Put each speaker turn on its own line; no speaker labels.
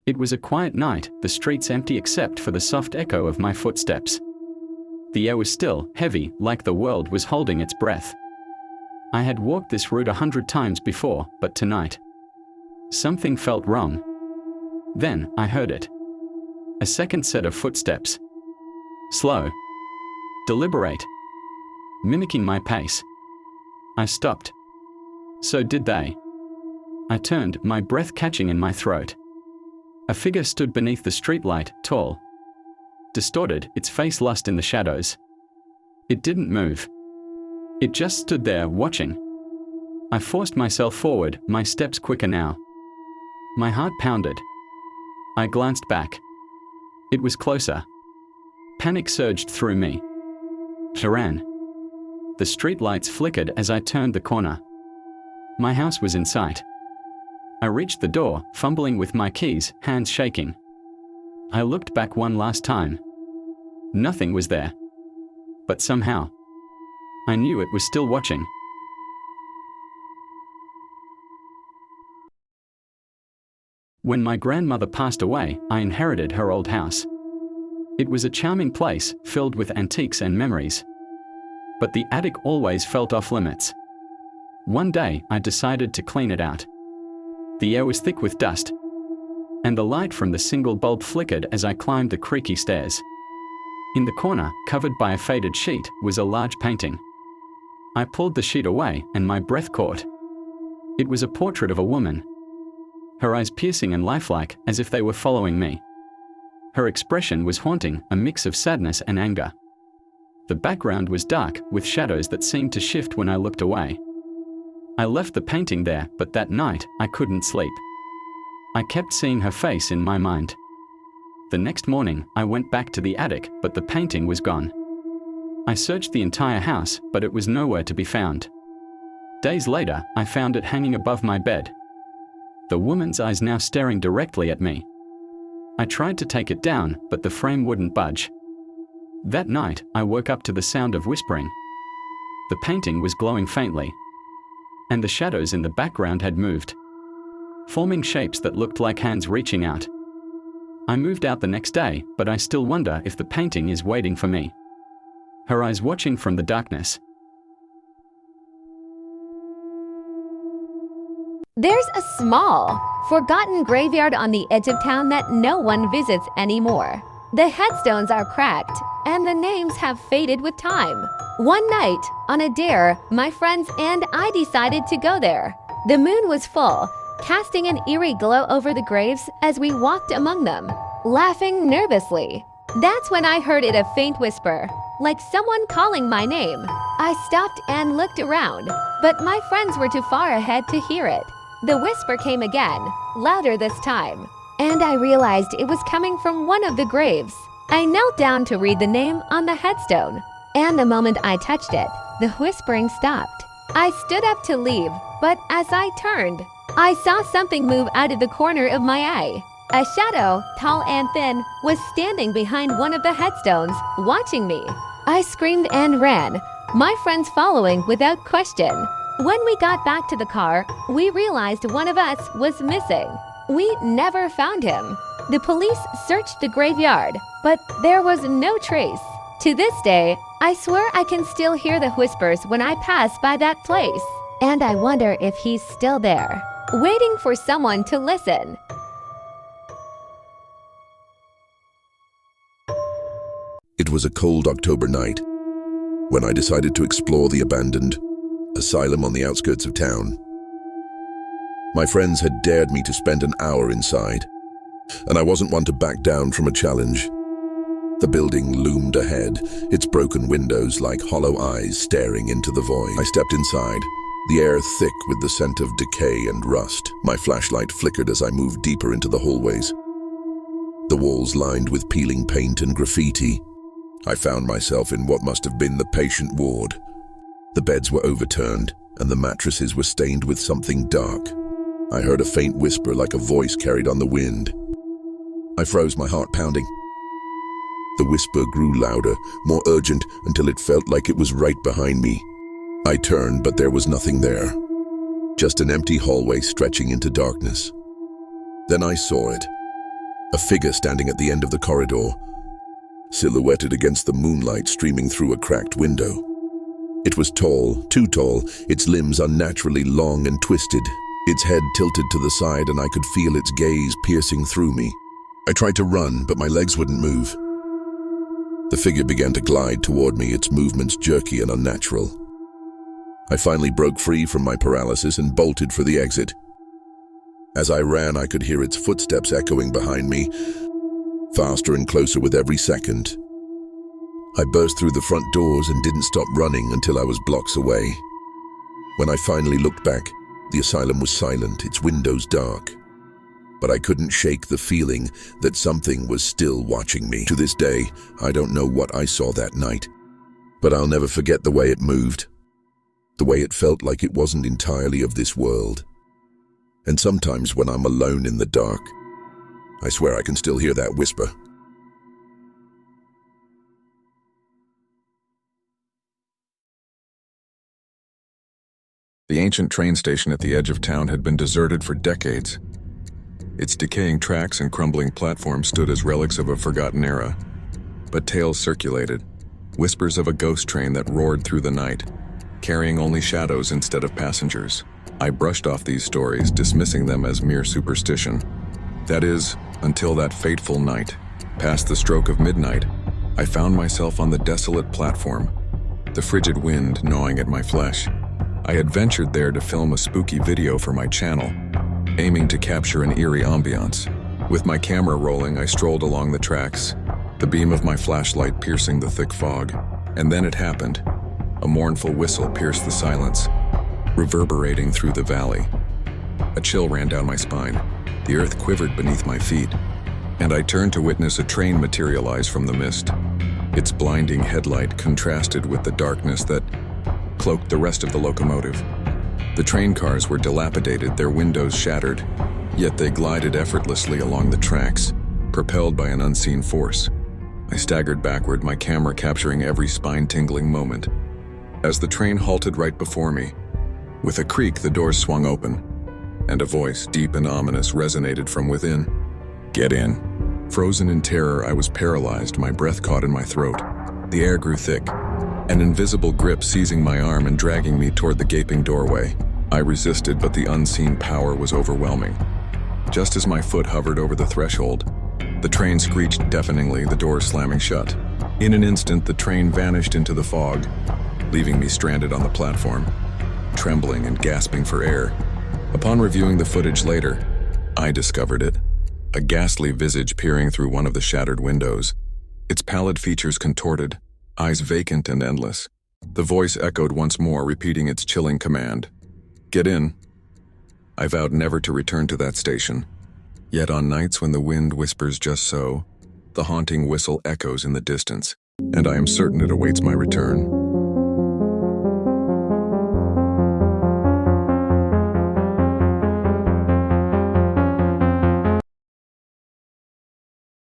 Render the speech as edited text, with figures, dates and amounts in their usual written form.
It was a quiet night, the streets empty except for the soft echo of my footsteps. The air was still, heavy, like the world was holding its breath. I had walked this route 100 times before, but tonight, something felt wrong. Then, I heard it. A second set of footsteps. Slow. Deliberate. Mimicking my pace. I stopped. So did they. I turned, my breath catching in my throat. A figure stood beneath the streetlight, tall. Distorted, its face lost in the shadows. It didn't move. It just stood there, watching. I forced myself forward, my steps quicker now. My heart pounded. I glanced back. It was closer. Panic surged through me. I ran. The streetlights flickered as I turned the corner. My house was in sight. I reached the door, fumbling with my keys, hands shaking. I looked back one last time. Nothing was there. But somehow, I knew it was still watching. When my grandmother passed away, I inherited her old house. It was a charming place, filled with antiques and memories. But the attic always felt off limits. One day, I decided to clean it out. The air was thick with dust, and the light from the single bulb flickered as I climbed the creaky stairs. In the corner, covered by a faded sheet, was a large painting. I pulled the sheet away, and my breath caught. It was a portrait of a woman. Her eyes piercing and lifelike, as if they were following me. Her expression was haunting, a mix of sadness and anger. The background was dark, with shadows that seemed to shift when I looked away. I left the painting there, but that night, I couldn't sleep. I kept seeing her face in my mind. The next morning, I went back to the attic, but the painting was gone. I searched the entire house, but it was nowhere to be found. Days later, I found it hanging above my bed. The woman's eyes now staring directly at me. I tried to take it down, but the frame wouldn't budge. That night, I woke up to the sound of whispering. The painting was glowing faintly, and the shadows in the background had moved, forming shapes that looked like hands reaching out. I moved out the next day, but I still wonder if the painting is waiting for me. Her eyes watching from the darkness.
There's a small, forgotten graveyard on the edge of town that no one visits anymore. The headstones are cracked, and the names have faded with time. One night, on a dare, my friends and I decided to go there. The moon was full, casting an eerie glow over the graves as we walked among them, laughing nervously. That's when I heard a faint whisper, like someone calling my name. I stopped and looked around, but my friends were too far ahead to hear it. The whisper came again, louder this time, and I realized it was coming from one of the graves. I knelt down to read the name on the headstone, and the moment I touched it, the whispering stopped. I stood up to leave, but as I turned, I saw something move out of the corner of my eye. A shadow, tall and thin, was standing behind one of the headstones, watching me. I screamed and ran, my friends following without question. When we got back to the car, we realized one of us was missing. We never found him. The police searched the graveyard, but there was no trace. To this day, I swear I can still hear the whispers when I pass by that place. And I wonder if he's still there, waiting for someone to listen.
It was a cold October night when I decided to explore the abandoned asylum on the outskirts of town. My friends had dared me to spend an hour inside, and I wasn't one to back down from a challenge. The building loomed ahead, its broken windows like hollow eyes staring into the void. I stepped inside, the air thick with the scent of decay and rust. My flashlight flickered as I moved deeper into the hallways. The walls lined with peeling paint and graffiti. I found myself in what must have been the patient ward. The beds were overturned, and the mattresses were stained with something dark. I heard a faint whisper like a voice carried on the wind. I froze, my heart pounding. The whisper grew louder, more urgent, until it felt like it was right behind me. I turned, but there was nothing there. Just an empty hallway stretching into darkness. Then I saw it. A figure standing at the end of the corridor, silhouetted against the moonlight streaming through a cracked window. It was tall, too tall, its limbs unnaturally long and twisted, its head tilted to the side, and I could feel its gaze piercing through me. I tried to run, but my legs wouldn't move. The figure began to glide toward me, its movements jerky and unnatural. I finally broke free from my paralysis and bolted for the exit. As I ran, I could hear its footsteps echoing behind me, faster and closer with every second. I burst through the front doors and didn't stop running until I was blocks away. When I finally looked back, the asylum was silent, its windows dark. But I couldn't shake the feeling that something was still watching me. To this day, I don't know what I saw that night, but I'll never forget the way it moved, the way it felt like it wasn't entirely of this world. And sometimes when I'm alone in the dark, I swear I can still hear that whisper.
The ancient train station at the edge of town had been deserted for decades. Its decaying tracks and crumbling platforms stood as relics of a forgotten era. But tales circulated, whispers of a ghost train that roared through the night, carrying only shadows instead of passengers. I brushed off these stories, dismissing them as mere superstition. That is, until that fateful night. Past the stroke of midnight, I found myself on the desolate platform, the frigid wind gnawing at my flesh. I had ventured there to film a spooky video for my channel, aiming to capture an eerie ambiance. With my camera rolling, I strolled along the tracks, the beam of my flashlight piercing the thick fog. And then it happened. A mournful whistle pierced the silence, reverberating through the valley. A chill ran down my spine. The earth quivered beneath my feet, and I turned to witness a train materialize from the mist. Its blinding headlight contrasted with the darkness that cloaked the rest of the locomotive. The train cars were dilapidated, their windows shattered, yet they glided effortlessly along the tracks, propelled by an unseen force. I staggered backward, my camera capturing every spine-tingling moment. As the train halted right before me, with a creak, the doors swung open, and a voice, deep and ominous, resonated from within. "Get in." Frozen in terror, I was paralyzed, my breath caught in my throat. The air grew thick, an invisible grip seizing my arm and dragging me toward the gaping doorway. I resisted, but the unseen power was overwhelming. Just as my foot hovered over the threshold, the train screeched deafeningly, the doors slamming shut. In an instant, the train vanished into the fog, leaving me stranded on the platform, trembling and gasping for air. Upon reviewing the footage later, I discovered it. A ghastly visage peering through one of the shattered windows, its pallid features contorted, eyes vacant and endless. The voice echoed once more, repeating its chilling command. "Get in." I vowed never to return to that station. Yet on nights when the wind whispers just so, the haunting whistle echoes in the distance, and I am certain it awaits my return.